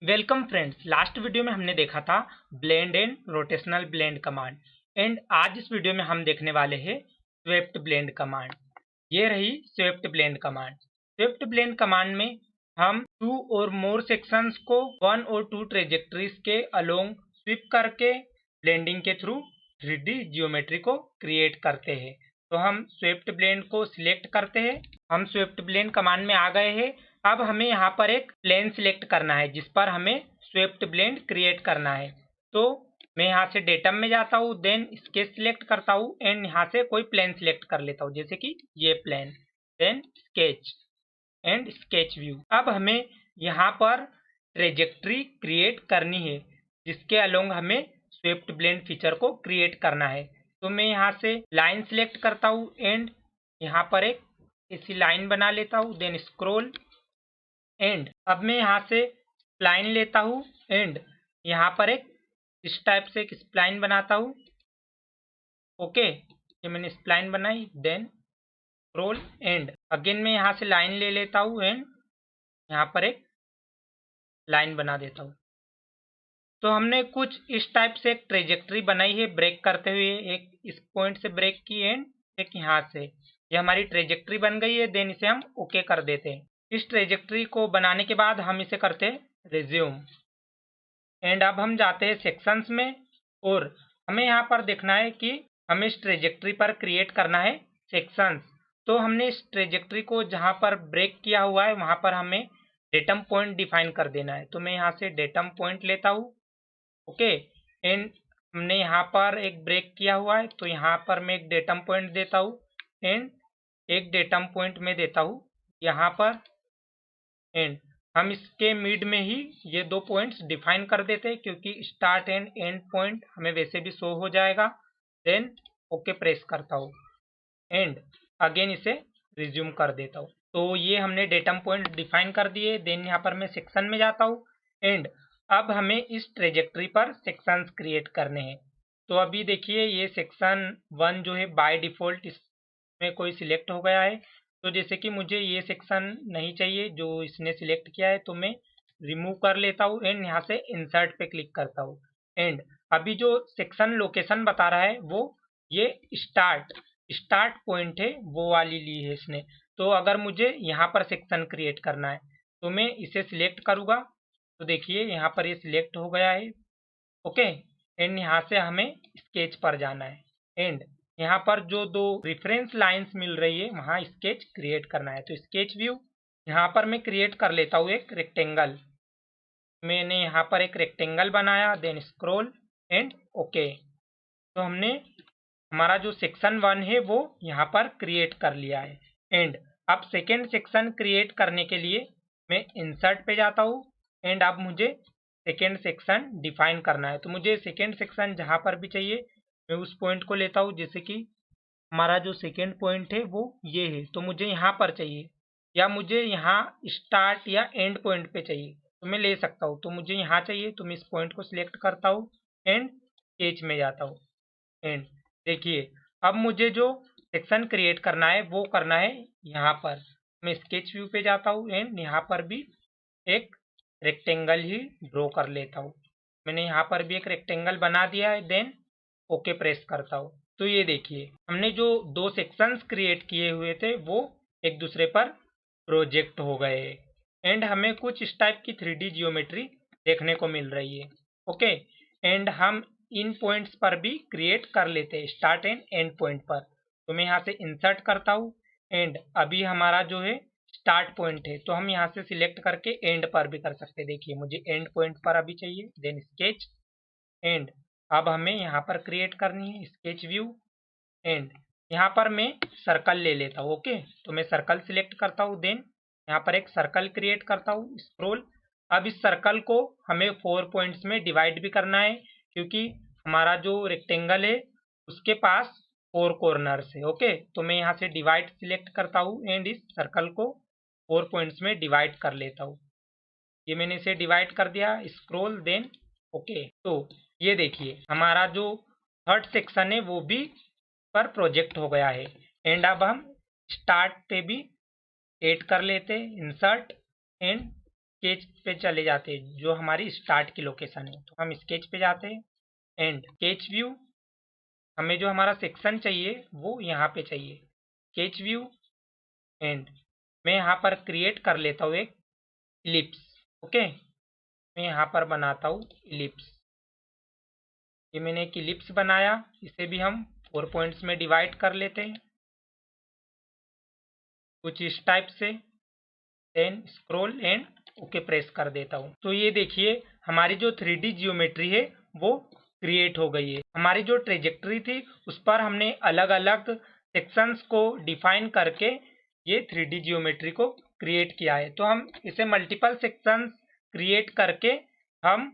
Welcome friends. Last video में हमने देखा था blend and rotational blend command and आज इस वीडियो में हम देखने वाले हैं स्वेप्ट ब्लेंड कमांड। ये रही swept blend command. Swept blend command में हम टू और मोर सेक्शंस को वन और टू ट्रेजेक्टरीज के अलोंग स्वीप करके ब्लेंडिंग के थ्रू 3D जियोमेट्री को क्रिएट करते हैं। तो हम स्वेप्ट ब्लेंड को सिलेक्ट करते हैं। हम स्वेप्ट ब्लेंड कमांड में आ गए हैं। अब हमें यहाँ पर एक प्लेन सिलेक्ट करना है जिस पर हमें स्वेप्ट ब्लेंड क्रिएट करना है। तो मैं यहाँ से डेटम में जाता हूँ, देन स्केच सिलेक्ट करता हूँ एंड यहाँ से कोई प्लेन सिलेक्ट कर लेता हूँ, जैसे कि ये plane, then sketch and sketch view. अब हमें यहाँ पर ट्रेजेक्ट्री क्रिएट करनी है जिसके अलोंग हमें स्वेप्ट ब्लेंड फीचर को क्रिएट करना है। तो मैं यहाँ से लाइन सिलेक्ट करता हूँ एंड यहाँ पर एक ऐसी लाइन बना लेता हूँ, देन स्क्रॉल एंड अब मैं यहाँ से स्प्लाइन लेता हूँ एंड यहाँ पर एक इस टाइप से एक स्प्लाइन बनाता हूँ। ओके, ये मैंने स्प्लाइन बनाई, देन स्क्रॉल एंड अगेन मैं यहाँ से लाइन ले लेता हूँ एंड यहाँ पर एक लाइन बना देता हूँ। तो हमने कुछ इस टाइप से एक ट्रेजेक्ट्री बनाई है ब्रेक करते हुए, एक इस पॉइंट से ब्रेक की एंड एक यहाँ से। ये हमारी ट्रेजेक्ट्री बन गई है, देन इसे हम ओके कर देते हैं। इस ट्रेजेक्ट्री को बनाने के बाद हम इसे करते हैं रिज्यूम एंड अब हम जाते हैं सेक्शंस में और हमें यहाँ पर देखना है कि हमें इस ट्रेजेक्ट्री पर क्रिएट करना है सेक्शंस। तो हमने इस ट्रेजेक्ट्री को जहाँ पर ब्रेक किया हुआ है वहाँ पर हमें डेटम पॉइंट डिफाइन कर देना है। तो मैं यहाँ से डेटम पॉइंट लेता हूँ। ओके, एंड हमने यहाँ पर एक ब्रेक किया हुआ है तो यहाँ पर मैं एक डेटम पॉइंट देता हूँ एंड एक डेटम पॉइंट में देता हूँ यहाँ पर एंड हम इसके मिड में ही ये दो पॉइंट्स डिफाइन कर देते हैं क्योंकि स्टार्ट एंड एंड पॉइंट हमें वैसे भी शो हो जाएगा। देन ओके प्रेस करता हूँ एंड अगेन इसे रिज्यूम कर देता हूँ। तो ये हमने डेटम पॉइंट डिफाइन कर दिए। देन यहाँ पर मैं सेक्शन में जाता हूँ एंड अब हमें इस ट्रेजेक्ट्री पर सेक्शंस क्रिएट करने हैं। तो अभी देखिए ये सेक्शन 1 जो है बाय डिफ़ॉल्ट इसमें कोई सिलेक्ट हो गया है। तो जैसे कि मुझे ये सेक्शन नहीं चाहिए जो इसने सिलेक्ट किया है, तो मैं रिमूव कर लेता हूँ एंड यहाँ से इंसर्ट पे क्लिक करता हूँ एंड अभी जो सेक्शन लोकेशन बता रहा है वो ये स्टार्ट पॉइंट है, वो वाली ली है इसने। तो अगर मुझे यहाँ पर सेक्शन क्रिएट करना है तो मैं इसे सिलेक्ट करूँगा। तो देखिए यहाँ पर ये सिलेक्ट हो गया है। ओके, एंड यहाँ से हमें स्केच पर जाना है एंड यहाँ पर जो दो रेफरेंस लाइंस मिल रही है वहाँ स्केच क्रिएट करना है। तो स्केच व्यू यहाँ पर मैं क्रिएट कर लेता हूँ एक रेक्टेंगल। मैंने यहाँ पर एक रेक्टेंगल बनाया, देन स्क्रॉल एंड ओके। तो हमने हमारा जो सेक्शन 1 है वो यहाँ पर क्रिएट कर लिया है एंड अब सेकेंड सेक्शन क्रिएट करने के लिए मैं इंसर्ट पे जाता हूँ एंड अब मुझे सेकेंड सेक्शन डिफाइन करना है। तो मुझे सेकेंड सेक्शन जहाँ पर भी चाहिए मैं उस पॉइंट को लेता हूँ, जैसे कि हमारा जो सेकेंड पॉइंट है वो ये है तो मुझे यहाँ पर चाहिए, या मुझे यहाँ स्टार्ट या एंड पॉइंट पे चाहिए तो मैं ले सकता हूँ। तो मुझे यहाँ चाहिए तो मैं इस पॉइंट को सिलेक्ट करता हूँ एंड स्केच में जाता हूँ एंड देखिए अब मुझे जो सेक्शन क्रिएट करना है वो करना है यहाँ पर। मैं स्केच व्यू पे जाता हूँ एंड यहाँ पर भी एक रेक्टेंगल ही ड्रॉ कर लेता हूँ। मैंने यहाँ पर भी एक रेक्टेंगल बना दिया है, देन ओके प्रेस करता हूँ। तो ये देखिए हमने जो दो सेक्शंस क्रिएट किए हुए थे वो एक दूसरे पर प्रोजेक्ट हो गए एंड हमें कुछ इस टाइप की 3D जियोमेट्री देखने को मिल रही है। ओके, एंड हम इन पॉइंट्स पर भी क्रिएट कर लेते हैं स्टार्ट एंड एंड पॉइंट पर। तो मैं यहाँ से इंसर्ट करता हूँ एंड अभी हमारा जो है स्टार्ट पॉइंट है तो हम यहाँ से सिलेक्ट करके एंड पर भी कर सकते हैं। देखिए मुझे एंड पॉइंट पर अभी चाहिए, देन स्केच एंड अब हमें यहाँ पर क्रिएट करनी है स्केच व्यू एंड यहाँ पर मैं सर्कल ले लेता हूँ। ओके, तो मैं सर्कल सिलेक्ट करता हूँ, देन यहाँ पर एक सर्कल क्रिएट करता हूँ, स्क्रॉल। अब इस सर्कल को हमें 4 पॉइंट्स में डिवाइड भी करना है क्योंकि हमारा जो रेक्टेंगल है उसके पास 4 कॉर्नर्स है। ओके, तो मैं यहाँ से डिवाइड सिलेक्ट करता हूँ एंड इस सर्कल को 4 पॉइंट्स में डिवाइड कर लेता हूँ। ये मैंने इसे डिवाइड कर दिया, स्क्रॉल, देन ओके। तो ये देखिए हमारा जो थर्ड सेक्शन है वो भी पर प्रोजेक्ट हो गया है एंड अब हम स्टार्ट पे भी ऐड कर लेते हैं, इंसर्ट एंड स्केच पे चले जाते हैं जो हमारी स्टार्ट की लोकेशन है। तो हम स्केच पे जाते हैं एंड स्केच व्यू, हमें जो हमारा सेक्शन चाहिए वो यहाँ पे चाहिए, स्केच व्यू एंड मैं यहाँ पर क्रिएट कर लेता हूँ एक इलिप्स। ओके, मैं यहाँ पर बनाता हूँ इलिप्स। ये मैंने एक इलिप्स बनाया, इसे भी हम 4 पॉइंट्स में डिवाइड कर लेते हैं कुछ इस टाइप से। Then scroll and okay press कर देता हूँ। तो ये देखिए हमारी जो 3D जियोमेट्री है वो क्रिएट हो गई है। हमारी जो ट्रेजेक्ट्री थी उस पर हमने अलग अलग सेक्शंस को डिफाइन करके ये 3D जियोमेट्री को क्रिएट किया है। तो हम इसे मल्टीपल सेक्शंस क्रिएट करके हम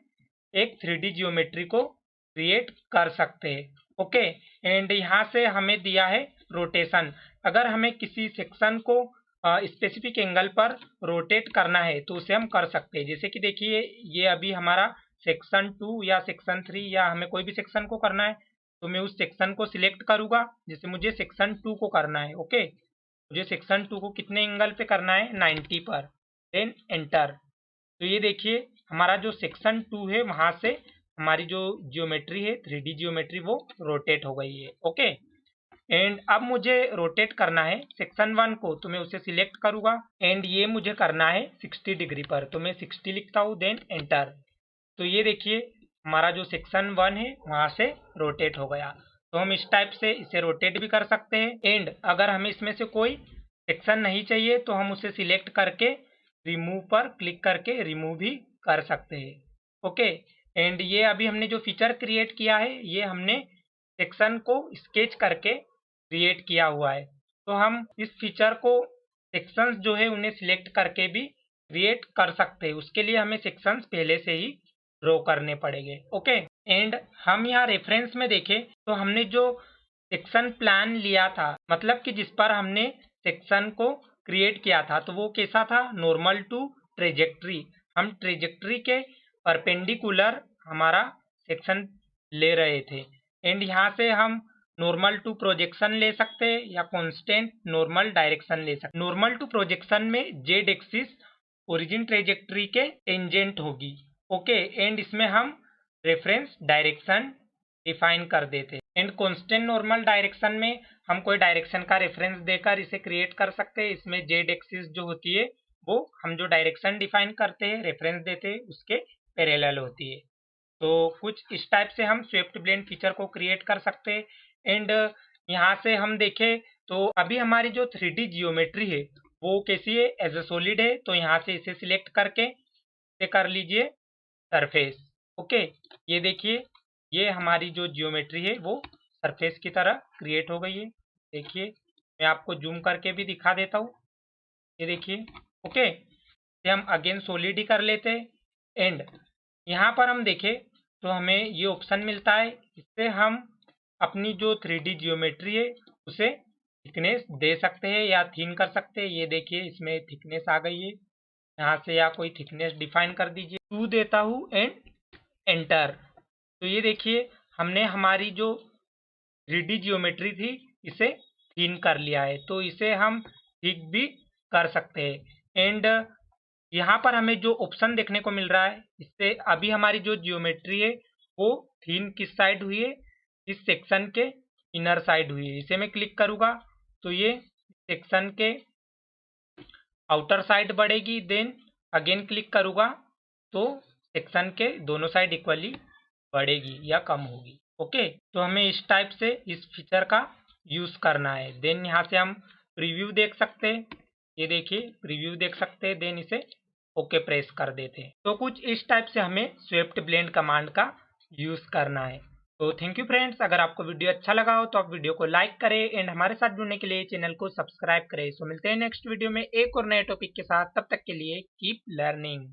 एक 3D जियोमेट्री को क्रिएट कर सकते हैं। ओके, एंड यहाँ से हमें दिया है रोटेशन। अगर हमें किसी सेक्शन को स्पेसिफिक एंगल पर रोटेट करना है तो उसे हम कर सकते हैं। जैसे कि देखिए ये अभी हमारा सेक्शन 2 या सेक्शन 3 या हमें कोई भी सेक्शन को करना है तो मैं उस सेक्शन को सिलेक्ट करूंगा। जैसे मुझे सेक्शन 2 को करना है। ओके, मुझे सेक्शन 2 को कितने एंगल पे करना है, 90 पर। Then enter. तो ये देखिए हमारा जो सेक्शन 2 है वहां से हमारी जो जियोमेट्री है 3D जियोमेट्री वो रोटेट हो गई है। ओके, एंड अब मुझे रोटेट करना है सेक्शन 1 को, तो मैं उसे सिलेक्ट करूंगा एंड ये मुझे करना है 60 डिग्री पर, तो मैं 60 लिखता हूँ। Then enter. तो ये देखिए हमारा जो सेक्शन 1 है वहां से रोटेट हो गया। तो हम इस टाइप से इसे रोटेट भी कर सकते हैं। एंड अगर हमें इसमें से कोई सेक्शन नहीं चाहिए तो हम उसे सिलेक्ट करके रिमूव पर क्लिक करके रिमूव भी कर सकते हैं। ओके, एंड ये अभी हमने जो फीचर क्रिएट किया है ये हमने सेक्शन को स्केच करके क्रिएट किया हुआ है। तो हम इस फीचर को सेक्शंस जो है उन्हें सिलेक्ट करके भी क्रिएट कर सकते हैं। उसके लिए हमें सेक्शंस पहले से ही ड्रॉ करने पड़ेंगे। ओके, एंड हम यहाँ रेफरेंस में देखें तो हमने जो सेक्शन प्लान लिया था, मतलब कि जिस पर हमने सेक्शन को क्रिएट किया था, तो वो कैसा था, नॉर्मल टू ट्रेजेक्ट्री। हम ट्रेजेक्ट्री के परपेंडिकुलर हमारा सेक्शन ले रहे थे। एंड यहाँ से हम नॉर्मल टू प्रोजेक्शन ले सकते हैं या कांस्टेंट नॉर्मल डायरेक्शन ले सकते हैं। नॉर्मल टू प्रोजेक्शन में जेड एक्सिस ओरिजिन ट्रेजेक्ट्री के टेंजेंट होगी। ओके, एंड इसमें हम रेफरेंस डायरेक्शन डिफाइन कर देते हैं। एंड कांस्टेंट नॉर्मल डायरेक्शन में हम कोई डायरेक्शन का रेफरेंस देकर इसे क्रिएट कर सकते हैं। इसमें जेड एक्सिस जो होती है वो हम जो डायरेक्शन डिफाइन करते हैं, रेफरेंस देते हैं, उसके पैरेलल होती है। तो कुछ इस टाइप से हम स्वेप्ट ब्लेंड फीचर को क्रिएट कर सकते हैं। एंड यहाँ से हम देखें तो अभी हमारी जो 3D जियोमेट्री है वो कैसी है, एज ए सॉलिड है। तो यहाँ से इसे सिलेक्ट करके इसे कर लीजिए सरफेस। ओके, ये देखिए ये हमारी जो जियोमेट्री है वो सरफेस की तरह क्रिएट हो गई है। देखिए मैं आपको जूम करके भी दिखा देता हूँ, ये देखिए। ओके, इसे हम अगेन सॉलिड ही कर लेते हैं। एंड यहाँ पर हम देखें तो हमें ये ऑप्शन मिलता है, इससे हम अपनी जो 3D जियोमेट्री है उसे थिकनेस दे सकते हैं या थीन कर सकते हैं। ये देखिए इसमें थिकनेस आ गई है, यहाँ से या कोई थिकनेस डिफाइन कर दीजिए। 2 देता हूँ एंड एंटर। तो ये देखिए हमने हमारी जो 3D जियोमेट्री थी इसे थीन कर लिया है। तो इसे हम थिक भी कर सकते हैं। एंड यहाँ पर हमें जो ऑप्शन देखने को मिल रहा है, इससे अभी हमारी जो जियोमेट्री है वो थीन किस साइड हुई है, इस सेक्शन के इनर साइड हुई है। इसे मैं क्लिक करूँगा तो ये सेक्शन के आउटर साइड बढ़ेगी। देन अगेन क्लिक करूँगा तो सेक्शन के दोनों साइड इक्वली बढ़ेगी या कम होगी। ओके, तो हमें इस टाइप से इस फीचर का यूज़ करना है। देन यहाँ से हम प्रीव्यू देख सकते हैं, ये देखिए प्रीव्यू देख सकते हैं। देन इसे ओके प्रेस कर देते हैं। तो कुछ इस टाइप से हमें स्वेप्ट ब्लेंड कमांड का यूज़ करना है। तो थैंक यू फ्रेंड्स, अगर आपको वीडियो अच्छा लगा हो तो आप वीडियो को लाइक करें एंड हमारे साथ जुड़ने के लिए चैनल को सब्सक्राइब करें। सो मिलते हैं नेक्स्ट वीडियो में एक और नए टॉपिक के साथ, तब तक के लिए कीप लर्निंग।